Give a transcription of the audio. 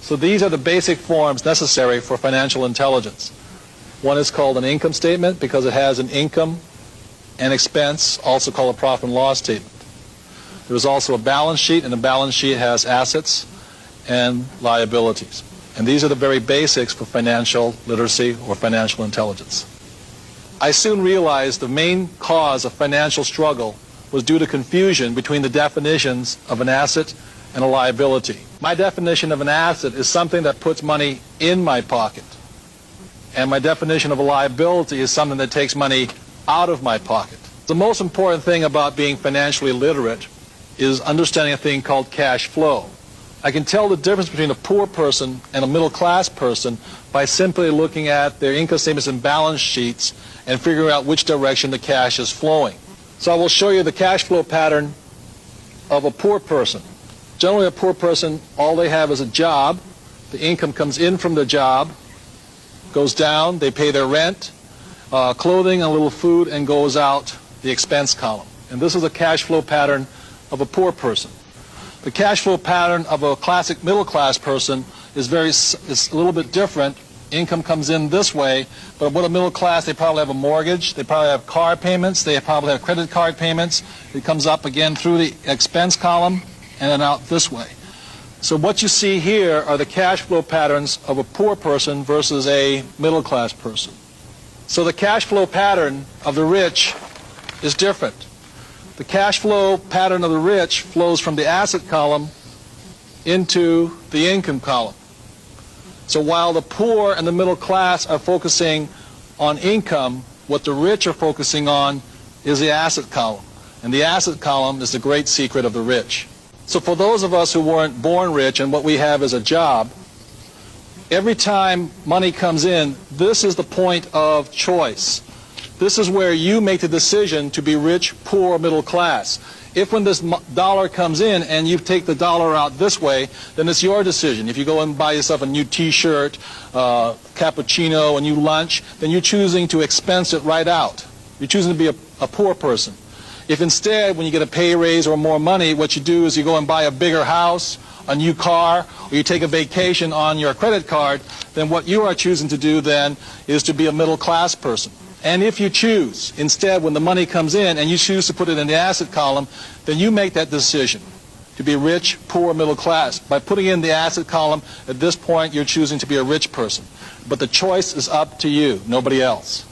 So these are the basic forms necessary for financial intelligence. One is called an income statement because it has an income and expense, also called a profit and loss statement. There is also a balance sheet, and the balance sheet has assets and liabilities. And these are the very basics for financial literacy or financial intelligence. I soon realized the main cause of financial struggle was due to confusion between the definitions of an asset and a liability. My definition of an asset is something that puts money in my pocket. And my definition of a liability is something that takes money out of my pocket. The most important thing about being financially literate is understanding a thing called cash flow. I can tell the difference between a poor person and a middle-class person by simply looking at their income statements and balance sheets and figuring out which direction the cash is flowing. So I will show you the cash flow pattern of a poor person. Generally, a poor person, all they have is a job. The income comes in from the job, goes down, they pay their rent, clothing, a little food, and goes out the expense column. And this is a cash flow pattern of a poor person. The cash flow pattern of a classic middle-class person is a little bit different. Income comes in this way, but with a middle class, they probably have a mortgage, they probably have car payments, they probably have credit card payments. It comes up again through the expense column and then out this way. So what you see here are the cash flow patterns of a poor person versus a middle-class person. So the cash flow pattern of the rich is different. The cash flow pattern of the rich flows from the asset column into the income column. So while the poor and the middle class are focusing on income, what the rich are focusing on is the asset column. And the asset column is the great secret of the rich. So for those of us who weren't born rich and what we have is a job, every time money comes in, this is the point of choice. This is where you make the decision to be rich, poor, or middle class. If when this dollar comes in and you take the dollar out this way, then it's your decision. If you go and buy yourself a new t-shirt, cappuccino, a new lunch, then you're choosing to expense it right out. You're choosing to be a poor person. If instead, when you get a pay raise or more money, what you do is you go and buy a bigger house, a new car, or you take a vacation on your credit card, then what you are choosing to do then is to be a middle class person. And if you choose, instead, when the money comes in and you choose to put it in the asset column, then you make that decision to be rich, poor, middle class. By putting in the asset column, at this point, you're choosing to be a rich person. But the choice is up to you, nobody else.